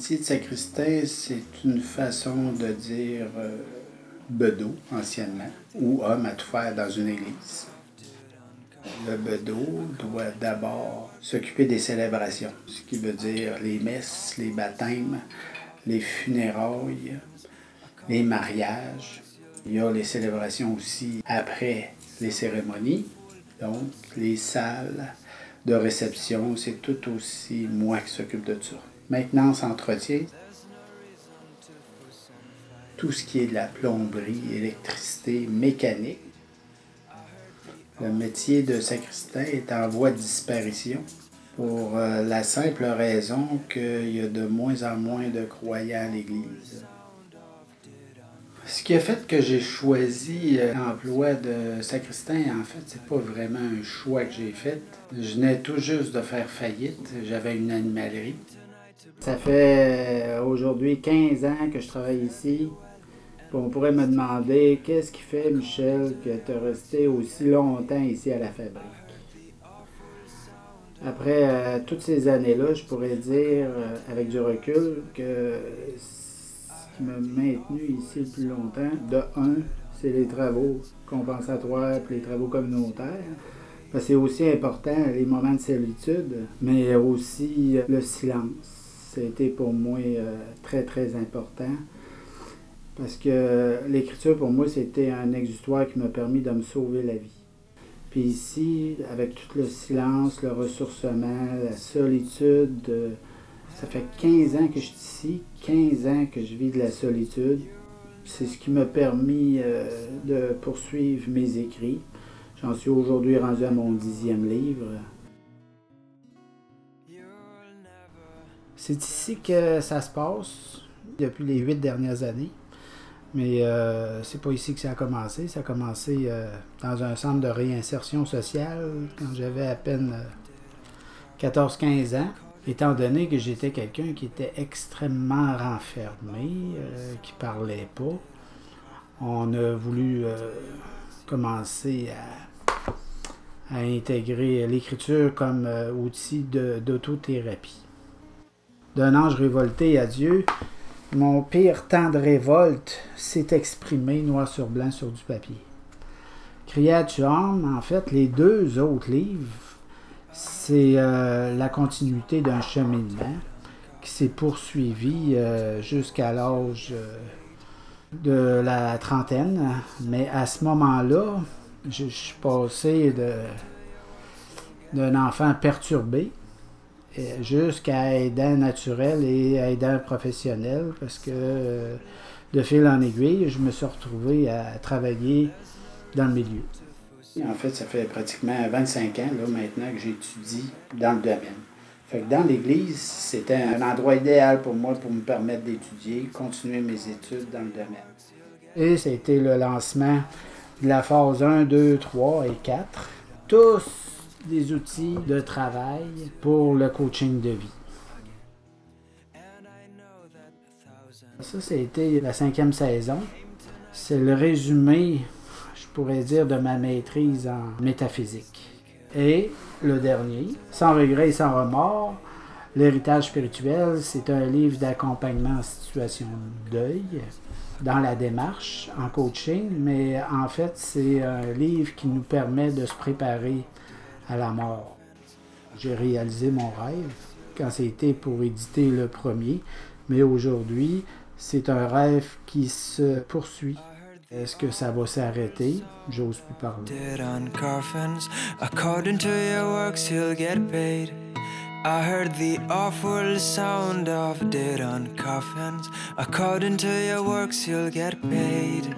métier de sacristain, c'est une façon de dire bedeau, anciennement, ou homme à tout faire dans une église. Le bedeau doit d'abord s'occuper des célébrations, ce qui veut dire les messes, les baptêmes, les funérailles, les mariages. Il y a les célébrations aussi après les cérémonies, donc les salles de réception, c'est tout aussi moi qui s'occupe de ça. Maintenance, entretien, tout ce qui est de la plomberie, électricité, mécanique. Le métier de sacristain est en voie de disparition pour la simple raison qu'il y a de moins en moins de croyants à l'Église. Ce qui a fait que j'ai choisi l'emploi de sacristain, en fait, c'est pas vraiment un choix que j'ai fait. Je venais tout juste de faire faillite. J'avais une animalerie. Ça fait aujourd'hui 15 ans que je travaille ici. Puis on pourrait me demander qu'est-ce qui fait, Michel, que tu es resté aussi longtemps ici à la fabrique. Après toutes ces années-là, je pourrais dire avec du recul que ce qui m'a maintenu ici le plus longtemps, de un, c'est les travaux compensatoires et les travaux communautaires. Parce que c'est aussi important les moments de solitude, mais aussi le silence. Ça a été pour moi très, très important. Parce que l'écriture, pour moi, c'était un exutoire qui m'a permis de me sauver la vie. Puis ici, avec tout le silence, le ressourcement, la solitude, ça fait 15 ans que je suis ici, 15 ans que je vis de la solitude. C'est ce qui m'a permis de poursuivre mes écrits. J'en suis aujourd'hui rendu à mon 10e livre. C'est ici que ça se passe depuis les 8 dernières années. Mais c'est pas ici que ça a commencé. Ça a commencé dans un centre de réinsertion sociale quand j'avais à peine 14-15 ans. Étant donné que j'étais quelqu'un qui était extrêmement renfermé, qui parlait pas, on a voulu commencer à intégrer l'écriture comme outil d'autothérapie. D'un ange révolté à Dieu, mon pire temps de révolte s'est exprimé noir sur blanc sur du papier. Créatuum, en fait, les 2 autres livres, c'est la continuité d'un cheminement qui s'est poursuivi jusqu'à l'âge de la trentaine. Mais à ce moment-là, je suis passé d'un enfant perturbé jusqu'à aidant naturel et aidant professionnel parce que de fil en aiguille, je me suis retrouvé à travailler dans le milieu. En fait, ça fait pratiquement 25 ans là, maintenant que j'étudie dans le domaine. Fait que dans l'Église, c'était un endroit idéal pour moi pour me permettre d'étudier, continuer mes études dans le domaine. Et ça a été le lancement de la phase 1, 2, 3 et 4. Tous des outils de travail pour le coaching de vie. Ça a été la 5e saison. C'est le résumé, je pourrais dire, de ma maîtrise en métaphysique. Et le dernier, Sans regret et sans remords, l'héritage spirituel, c'est un livre d'accompagnement en situation de deuil, dans la démarche, en coaching, mais en fait, c'est un livre qui nous permet de se préparer à la mort. J'ai réalisé mon rêve quand c'était pour éditer le premier, mais aujourd'hui, c'est un rêve qui se poursuit. Est-ce que ça va s'arrêter? J'ose plus parler. I heard the awful sound of dead on coffins. According to your works, you'll get paid.